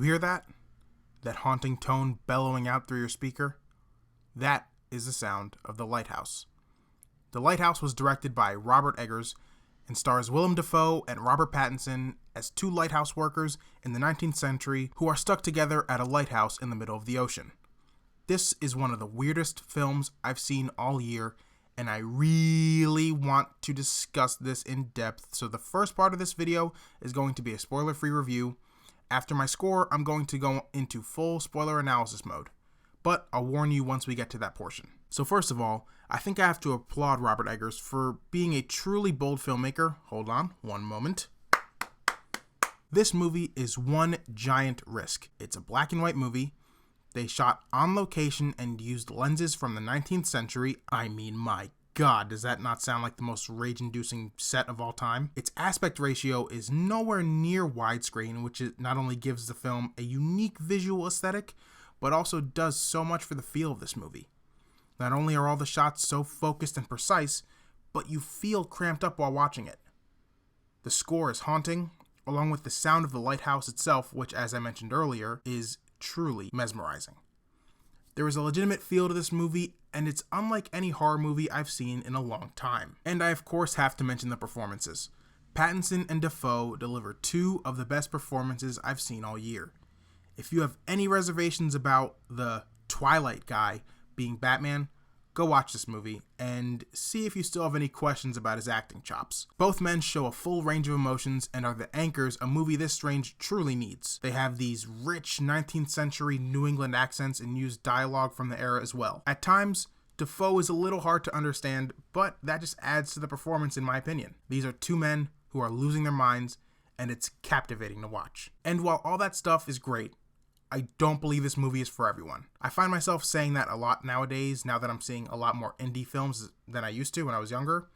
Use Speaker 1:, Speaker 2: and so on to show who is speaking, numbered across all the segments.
Speaker 1: hear that? That haunting tone bellowing out through your speaker? That is the sound of The Lighthouse. The Lighthouse was directed by Robert Eggers and stars Willem Dafoe and Robert Pattinson as two lighthouse workers in the 19th century who are stuck together at a lighthouse in the middle of the ocean. This is one of the weirdest films I've seen all year, and I really want to discuss this in depth, so the first part of this video is going to be a spoiler-free review. After my score, I'm going to go into full spoiler analysis mode, but I'll warn you once we get to that portion. So first of all, I think I have to applaud Robert Eggers for being a truly bold filmmaker. Hold on, one moment. This movie is one giant risk. It's a black and white movie. They shot on location and used lenses from the 19th century. I mean, my God, does that not sound like the most rage-inducing set of all time? Its aspect ratio is nowhere near widescreen, which not only gives the film a unique visual aesthetic, but also does so much for the feel of this movie. Not only are all the shots so focused and precise, but you feel cramped up while watching it. The score is haunting, along with the sound of the lighthouse itself, which, as I mentioned earlier, is truly mesmerizing. There is a legitimate feel to this movie, and it's unlike any horror movie I've seen in a long time. And I of course have to mention the performances. Pattinson and Dafoe deliver two of the best performances I've seen all year. If you have any reservations about the Twilight guy being Batman, go watch this movie and see if you still have any questions about his acting chops. Both men show a full range of emotions and are the anchors a movie this strange truly needs. They have these rich 19th century New England accents and use dialogue from the era as well. At times, Dafoe is a little hard to understand, but that just adds to the performance in my opinion. These are two men who are losing their minds, and it's captivating to watch. And while all that stuff is great, I don't believe this movie is for everyone. I find myself saying that a lot nowadays, now that I'm seeing a lot more indie films than I used to when I was younger,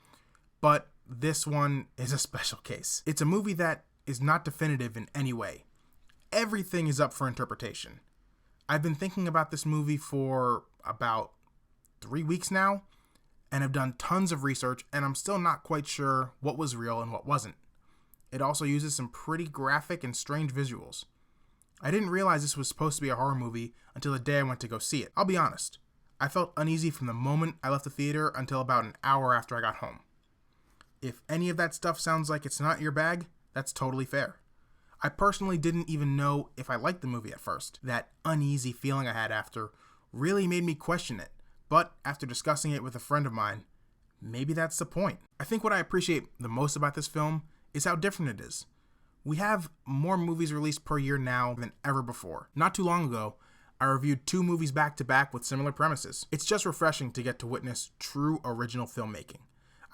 Speaker 1: but this one is a special case. It's a movie that is not definitive in any way. Everything is up for interpretation. I've been thinking about this movie for about 3 weeks now, and have done tons of research, and I'm still not quite sure what was real and what wasn't. It also uses some pretty graphic and strange visuals. I didn't realize this was supposed to be a horror movie until the day I went to go see it. I'll be honest, I felt uneasy from the moment I left the theater until about an hour after I got home. If any of that stuff sounds like it's not your bag, that's totally fair. I personally didn't even know if I liked the movie at first. That uneasy feeling I had after really made me question it, but after discussing it with a friend of mine, maybe that's the point. I think what I appreciate the most about this film is how different it is. We have more movies released per year now than ever before. Not too long ago, I reviewed 2 movies back to back with similar premises. It's just refreshing to get to witness true original filmmaking.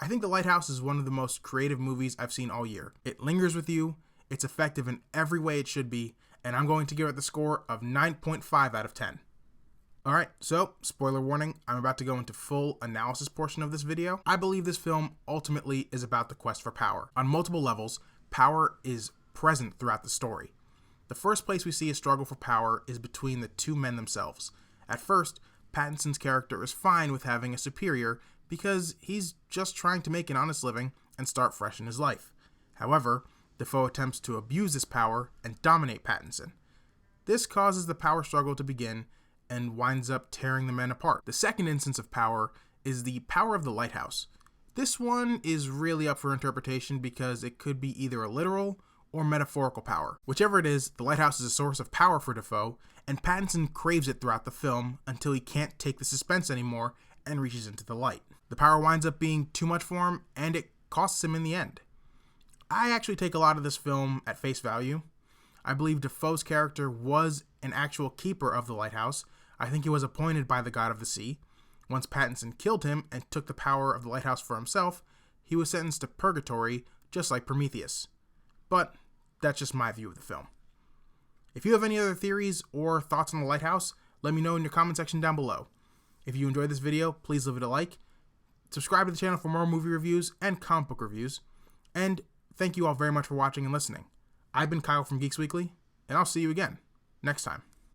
Speaker 1: I think The Lighthouse is one of the most creative movies I've seen all year. It lingers with you, it's effective in every way it should be, and I'm going to give it the score of 9.5 out of 10. Alright, so, spoiler warning, I'm about to go into full analysis portion of this video. I believe this film ultimately is about the quest for power. On multiple levels, power is present throughout the story. The first place we see a struggle for power is between the two men themselves. At first, Pattinson's character is fine with having a superior because he's just trying to make an honest living and start fresh in his life. However, Dafoe attempts to abuse this power and dominate Pattinson. This causes the power struggle to begin and winds up tearing the men apart. The second instance of power is the power of the lighthouse. This one is really up for interpretation because it could be either a literal or metaphorical power. Whichever it is, the lighthouse is a source of power for Dafoe, and Pattinson craves it throughout the film until he can't take the suspense anymore and reaches into the light. The power winds up being too much for him, and it costs him in the end. I actually take a lot of this film at face value. I believe Dafoe's character was an actual keeper of the lighthouse. I think he was appointed by the god of the sea. Once Pattinson killed him and took the power of the lighthouse for himself, he was sentenced to purgatory, just like Prometheus. But that's just my view of the film. If you have any other theories or thoughts on The Lighthouse, let me know in your comment section down below. If you enjoyed this video, please leave it a like, subscribe to the channel for more movie reviews and comic book reviews, and thank you all very much for watching and listening. I've been Kyle from Geeks Weekly, and I'll see you again next time.